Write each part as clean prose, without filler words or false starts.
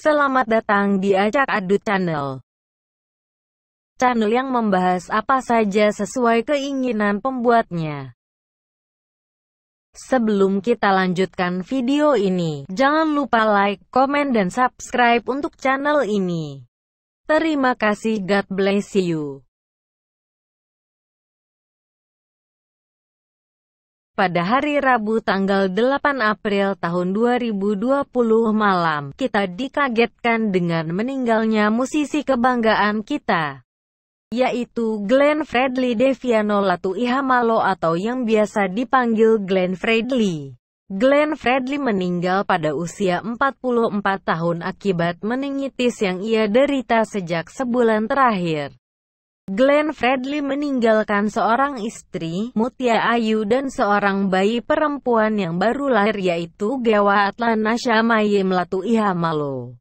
Selamat datang di Acak Adut Channel. Channel yang membahas apa saja sesuai keinginan pembuatnya. Sebelum kita lanjutkan video ini, jangan lupa like, komen, dan subscribe untuk channel ini. Terima kasih, God bless you. Pada hari Rabu tanggal 8 April tahun 2020 malam, kita dikagetkan dengan meninggalnya musisi kebanggaan kita, yaitu Glenn Fredly Deviano Latuihamalo atau yang biasa dipanggil Glenn Fredly. Glenn Fredly meninggal pada usia 44 tahun akibat meningitis yang ia derita sejak sebulan terakhir. Glenn Fredly meninggalkan seorang istri, Mutia Ayu, dan seorang bayi perempuan yang baru lahir yaitu Gewa Atlana Shamayim Latuihamalo.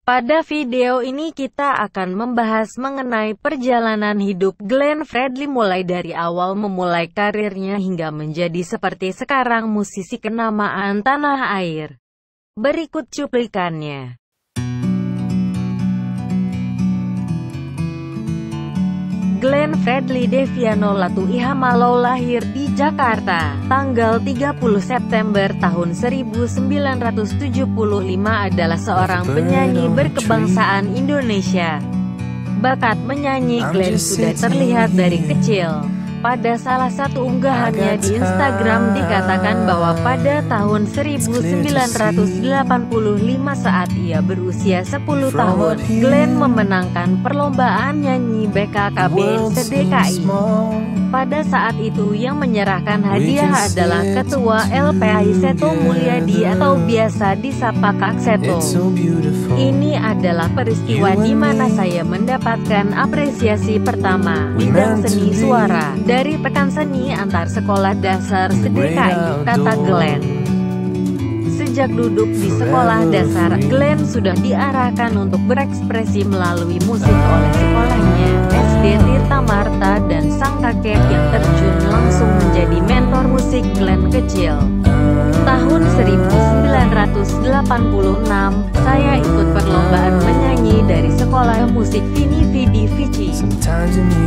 Pada video ini kita akan membahas mengenai perjalanan hidup Glenn Fredly mulai dari awal memulai karirnya hingga menjadi seperti sekarang musisi kenamaan tanah air. Berikut cuplikannya. Glenn Fredly Deviano Latuihamalo lahir di Jakarta, tanggal 30 September tahun 1975 adalah seorang penyanyi berkebangsaan Indonesia. Bakat menyanyi Glenn sudah terlihat dari kecil. Pada salah satu unggahannya di Instagram dikatakan bahwa pada tahun 1985 saat ia berusia 10 tahun, Glenn memenangkan perlombaan nyanyi BKKB se-DKI. Pada saat itu yang menyerahkan hadiah adalah Ketua LPI Seto Mulyadi atau biasa disapa Kak Seto. Ini adalah peristiwa di mana saya mendapatkan apresiasi pertama bidang seni suara dari pekan seni antar sekolah dasar se-DKI, kata Glenn. Sejak duduk di sekolah dasar, Glenn sudah diarahkan untuk berekspresi melalui musik oleh sekolahnya, SD Tirta Marta, dan sang kakek yang terjun langsung menjadi mentor musik Glenn kecil. Tahun 1986, saya ikut perlombaan menyanyi dari sekolah musik Vini Vidi Vici.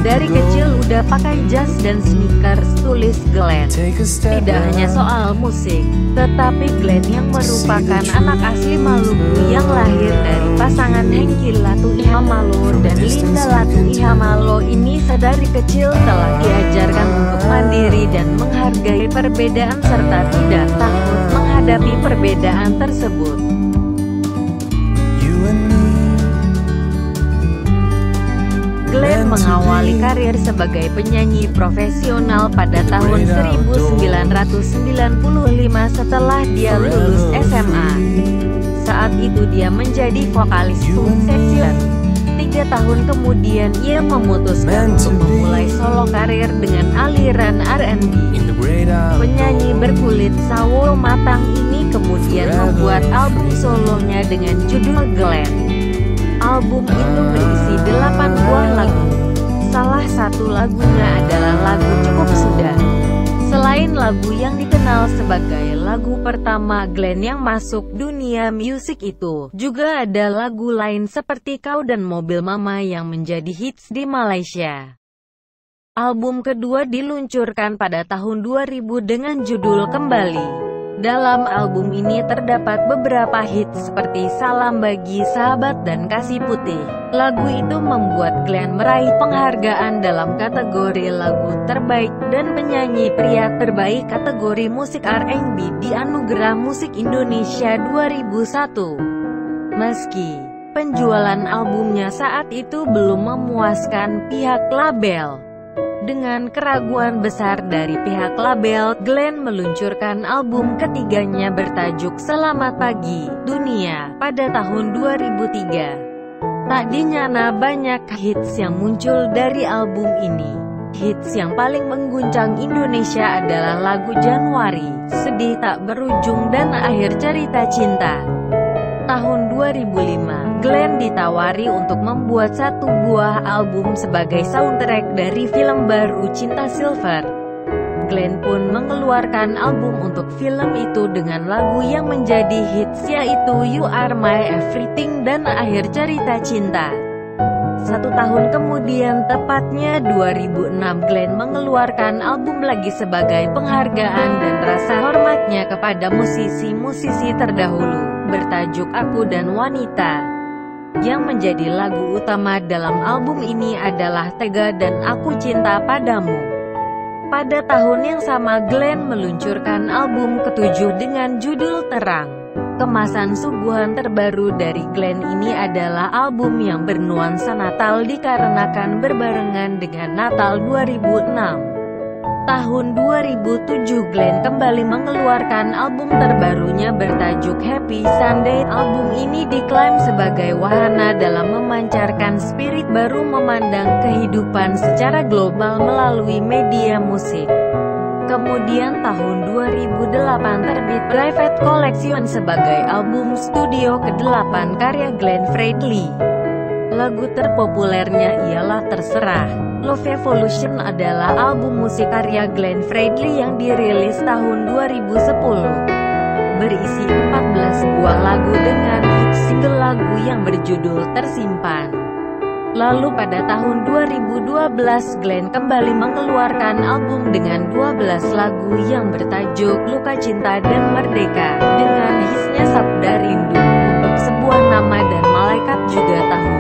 Dari kecil udah pakai jas dan sneakers, tulis Glenn. Tidak hanya soal musik, tetapi Glenn yang merupakan anak asli Maluku yang lahir dari pasangan Hengky Latuihamalo dan Linda Latuihamalo ini sedari kecil telah diajarkan untuk mandiri dan menghargai perbedaan serta tidak takut menghadapi perbedaan tersebut. Glenn mengawali karir sebagai penyanyi profesional pada tahun 1995 setelah dia lulus SMA. Saat itu dia menjadi vokalis Two Section. 3 tahun kemudian ia memutuskan untuk memulai solo karir dengan aliran R&B. Penyanyi berkulit sawo matang ini kemudian membuat album solonya dengan judul Glenn. Album itu berisi 8 buah lagu. Salah satu lagunya adalah lagu Cukup Sudah. Selain lagu yang dikenal sebagai lagu pertama Glenn yang masuk dunia musik itu, juga ada lagu lain seperti Kau dan Mobil Mama yang menjadi hits di Malaysia. Album kedua diluncurkan pada tahun 2000 dengan judul Kembali. Dalam album ini terdapat beberapa hits seperti Salam Bagi Sahabat dan Kasih Putih. Lagu itu membuat Glenn meraih penghargaan dalam kategori lagu terbaik dan penyanyi pria terbaik kategori musik R&B di Anugerah Musik Indonesia 2001. Meski penjualan albumnya saat itu belum memuaskan pihak label, dengan keraguan besar dari pihak label, Glenn meluncurkan album ketiganya bertajuk Selamat Pagi, Dunia, pada tahun 2003. Tak dinyana banyak hits yang muncul dari album ini. Hits yang paling mengguncang Indonesia adalah lagu Januari, Sedih Tak Berujung, dan Akhir Cerita Cinta. Tahun 2005, Glenn ditawari untuk membuat satu buah album sebagai soundtrack dari film baru Cinta Silver. Glenn pun mengeluarkan album untuk film itu dengan lagu yang menjadi hits yaitu You Are My Everything dan Akhir Cerita Cinta. 1 tahun kemudian, tepatnya 2006, Glenn mengeluarkan album lagi sebagai penghargaan dan rasa hormatnya kepada musisi-musisi terdahulu, bertajuk Aku dan Wanita. Yang menjadi lagu utama dalam album ini adalah Tega dan Aku Cinta Padamu. Pada tahun yang sama, Glenn meluncurkan album ke-7 dengan judul Terang. Kemasan suguhan terbaru dari Glenn ini adalah album yang bernuansa Natal dikarenakan berbarengan dengan Natal 2006. Tahun 2007, Glenn kembali mengeluarkan album terbarunya bertajuk Happy Sunday. Album ini diklaim sebagai wahana dalam memancarkan spirit baru memandang kehidupan secara global melalui media musik. Kemudian tahun 2008 terbit Private Collection sebagai album studio ke-8 karya Glenn Fredly. Lagu terpopulernya ialah Terserah. Love Evolution adalah album musik karya Glenn Fredly yang dirilis tahun 2010. Berisi 14 buah lagu dengan hit single lagu yang berjudul Tersimpan. Lalu pada tahun 2012, Glenn kembali mengeluarkan album dengan 12 lagu yang bertajuk Luka Cinta dan Merdeka, dengan hitsnya Sabda Rindu, Untuk Sebuah Nama dan Malaikat Juga Tahu.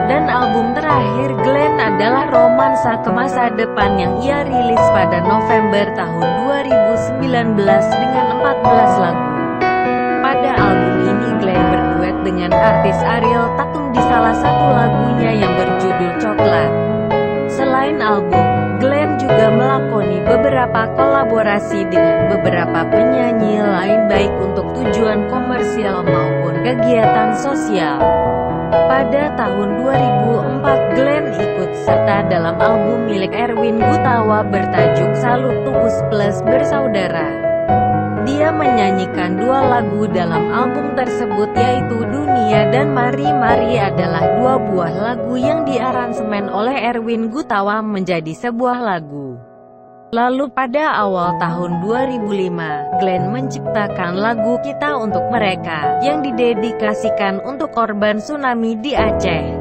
Dan album terakhir Glenn adalah Romansa ke Masa Depan yang ia rilis pada November tahun 2019 dengan 14 lagu. Pada album ini Glenn berduet dengan artis Ariel Tatum di salah satu lagunya yang berjudul Coklat. Selain album, Glenn juga melakoni beberapa kolaborasi dengan beberapa penyanyi lain baik untuk tujuan komersial maupun kegiatan sosial. Pada tahun 2004, Glenn ikut serta dalam album milik Erwin Gutawa bertajuk Salut Tulus Plus Bersaudara. Dia menyanyikan 2 lagu dalam album tersebut yaitu Dunia dan Mari Mari adalah 2 buah lagu yang diaransemen oleh Erwin Gutawa menjadi sebuah lagu. Lalu pada awal tahun 2005, Glenn menciptakan lagu Kita Untuk Mereka, yang didedikasikan untuk korban tsunami di Aceh.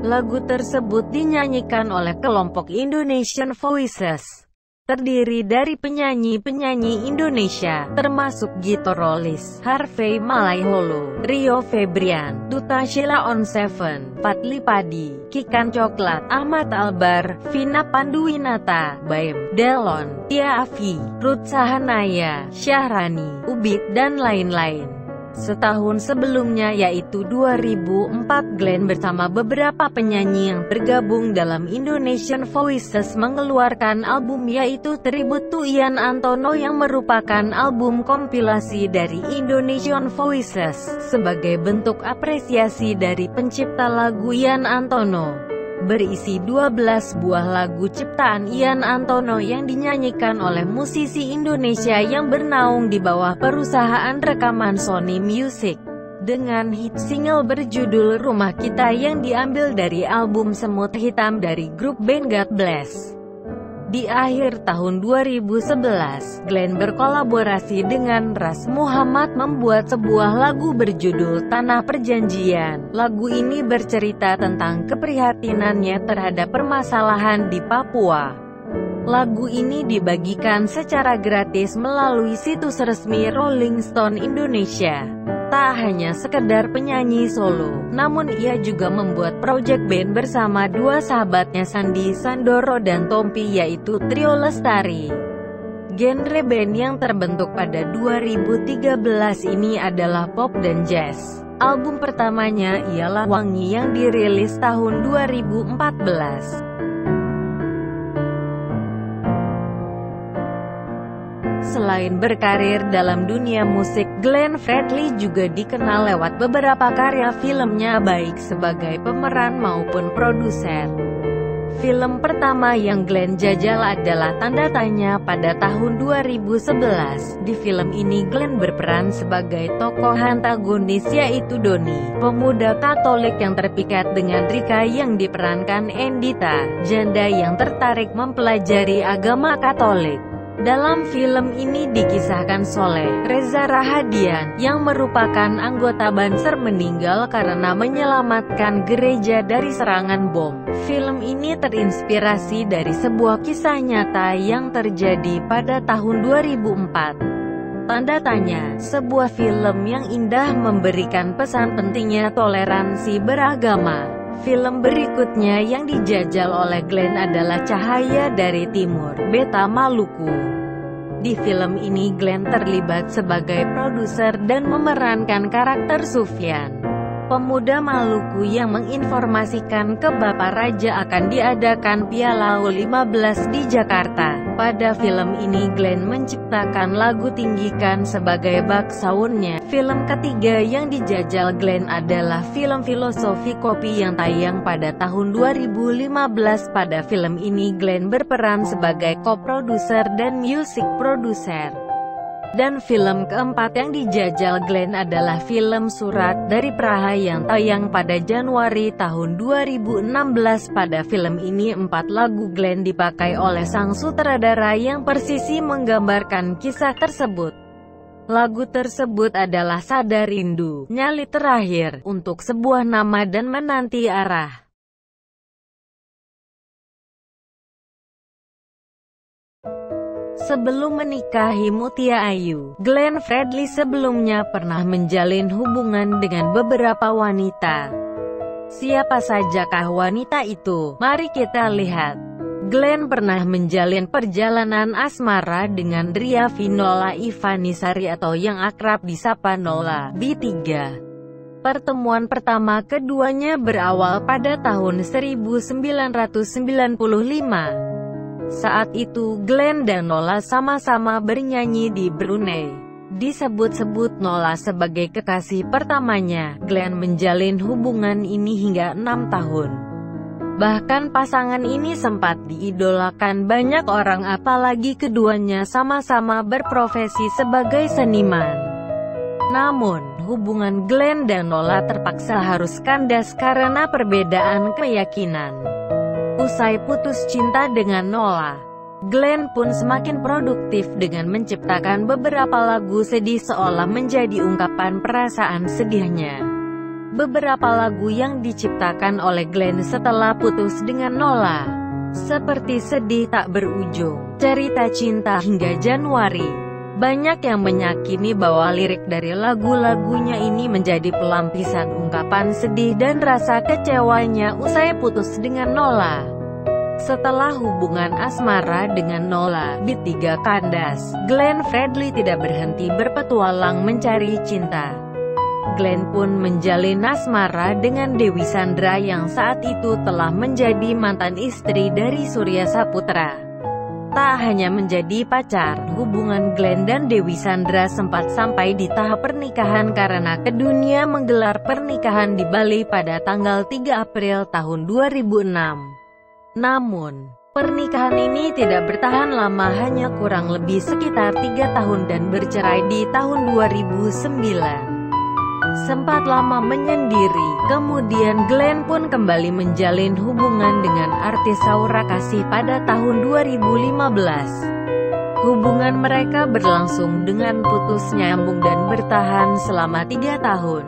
Lagu tersebut dinyanyikan oleh kelompok Indonesian Voices. Terdiri dari penyanyi-penyanyi Indonesia, termasuk Gito Rolis, Harvey Malaiholo, Rio Febrian, Duta Sheila on Seven, Fadly Padi, Kikan Coklat, Ahmad Albar, Vina Panduwinata, Baim, Delon, Tia Afi, Ruth Sahanaya, Syahrani, Ubit dan lain-lain. Setahun sebelumnya yaitu 2004, Glenn bersama beberapa penyanyi yang bergabung dalam Indonesian Voices mengeluarkan album yaitu Tribute to Ian Antono yang merupakan album kompilasi dari Indonesian Voices sebagai bentuk apresiasi dari pencipta lagu Ian Antono. Berisi 12 buah lagu ciptaan Ian Antono yang dinyanyikan oleh musisi Indonesia yang bernaung di bawah perusahaan rekaman Sony Music. Dengan hit single berjudul Rumah Kita yang diambil dari album Semut Hitam dari grup band God Bless. Di akhir tahun 2011, Glenn berkolaborasi dengan Ras Muhammad membuat sebuah lagu berjudul Tanah Perjanjian. Lagu ini bercerita tentang keprihatinannya terhadap permasalahan di Papua. Lagu ini dibagikan secara gratis melalui situs resmi Rolling Stone Indonesia. Tak hanya sekedar penyanyi solo, namun ia juga membuat project band bersama 2 sahabatnya Sandi Sandoro dan Tompi yaitu Trio Lestari. Genre band yang terbentuk pada 2013 ini adalah pop dan jazz. Album pertamanya ialah Wangi yang dirilis tahun 2014. Selain berkarir dalam dunia musik, Glenn Fredly juga dikenal lewat beberapa karya filmnya baik sebagai pemeran maupun produser. Film pertama yang Glenn jajal adalah Tanda Tanya pada tahun 2011. Di film ini Glenn berperan sebagai tokoh antagonis yaitu Donnie, pemuda Katolik yang terpikat dengan Rika yang diperankan Endita, janda yang tertarik mempelajari agama Katolik. Dalam film ini dikisahkan Soleh, Reza Rahadian, yang merupakan anggota Banser meninggal karena menyelamatkan gereja dari serangan bom. Film ini terinspirasi dari sebuah kisah nyata yang terjadi pada tahun 2004. Tanda Tanya, sebuah film yang indah memberikan pesan pentingnya toleransi beragama. Film berikutnya yang dijajal oleh Glenn adalah Cahaya dari Timur, Beta Maluku. Di film ini Glenn terlibat sebagai produser dan memerankan karakter Sufyan, pemuda Maluku yang menginformasikan ke Bapak Raja akan diadakan Piala U15 di Jakarta. Pada film ini Glenn menciptakan lagu Tinggikan sebagai backsoundnya. Film ketiga yang dijajal Glenn adalah film Filosofi Kopi yang tayang pada tahun 2015. Pada film ini Glenn berperan sebagai co-produser dan music producer. Dan film keempat yang dijajal Glenn adalah film Surat dari Praha yang tayang pada Januari tahun 2016. Pada film ini 4 lagu Glenn dipakai oleh sang sutradara yang persisi menggambarkan kisah tersebut. Lagu tersebut adalah Sada Rindu, Nyali Terakhir, Untuk Sebuah Nama dan Menanti Arah. Sebelum menikahi Mutia Ayu, Glenn Fredly sebelumnya pernah menjalin hubungan dengan beberapa wanita. Siapa sajakah wanita itu? Mari kita lihat. Glenn pernah menjalin perjalanan asmara dengan Riafinola Ivanisari atau yang akrab disapa Nola, B3. Pertemuan pertama keduanya berawal pada tahun 1995. Saat itu Glenn dan Nola sama-sama bernyanyi di Brunei. Disebut-sebut Nola sebagai kekasih pertamanya. Glenn menjalin hubungan ini hingga 6 tahun. Bahkan pasangan ini sempat diidolakan banyak orang, apalagi keduanya sama-sama berprofesi sebagai seniman. Namun, hubungan Glenn dan Nola terpaksa harus kandas karena perbedaan keyakinan. Usai putus cinta dengan Nola, Glenn pun semakin produktif dengan menciptakan beberapa lagu sedih seolah menjadi ungkapan perasaan sedihnya. Beberapa lagu yang diciptakan oleh Glenn setelah putus dengan Nola, seperti Sedih Tak Berujung, Cerita Cinta hingga Januari. Banyak yang meyakini bahwa lirik dari lagu-lagunya ini menjadi pelampisan ungkapan sedih dan rasa kecewanya usai putus dengan Nola. Setelah hubungan asmara dengan Nola, B3 kandas, Glenn Fredly tidak berhenti berpetualang mencari cinta. Glenn pun menjalin asmara dengan Dewi Sandra yang saat itu telah menjadi mantan istri dari Surya Saputra. Tak hanya menjadi pacar, hubungan Glenn dan Dewi Sandra sempat sampai di tahap pernikahan karena keduanya menggelar pernikahan di Bali pada tanggal 3 April tahun 2006. Namun, pernikahan ini tidak bertahan lama, hanya kurang lebih sekitar 3 tahun dan bercerai di tahun 2009. Sempat lama menyendiri, kemudian Glenn pun kembali menjalin hubungan dengan artis Saura Kasih pada tahun 2015. Hubungan mereka berlangsung dengan putus nyambung dan bertahan selama 3 tahun.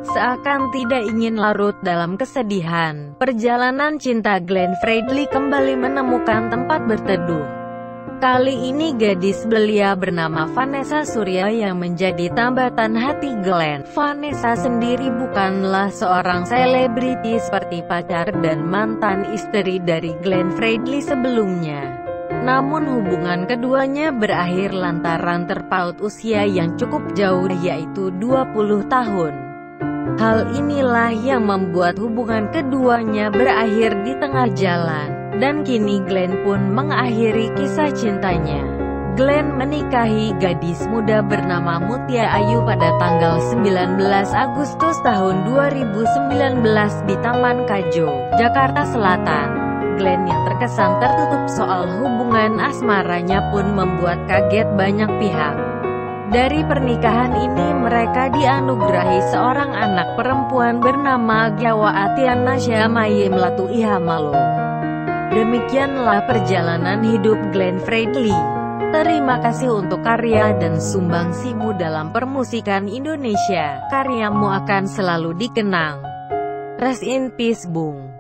Seakan tidak ingin larut dalam kesedihan, perjalanan cinta Glenn Fredly kembali menemukan tempat berteduh. Kali ini gadis belia bernama Vanessa Surya yang menjadi tambatan hati Glenn. Vanessa sendiri bukanlah seorang selebriti seperti pacar dan mantan istri dari Glenn Fredly sebelumnya. Namun hubungan keduanya berakhir lantaran terpaut usia yang cukup jauh, yaitu 20 tahun. Hal inilah yang membuat hubungan keduanya berakhir di tengah jalan, dan kini Glenn pun mengakhiri kisah cintanya. Glenn menikahi gadis muda bernama Mutia Ayu pada tanggal 19 Agustus tahun 2019 di Taman Kajo, Jakarta Selatan. Glenn yang terkesan tertutup soal hubungan asmaranya pun membuat kaget banyak pihak. Dari pernikahan ini mereka dianugerahi seorang anak perempuan bernama Gyawa Atiana Syamaye Melatu Ihamalo. Demikianlah perjalanan hidup Glenn Fredly. Terima kasih untuk karya dan sumbangsimu dalam permusikan Indonesia. Karyamu akan selalu dikenang. Rest in peace, Bung.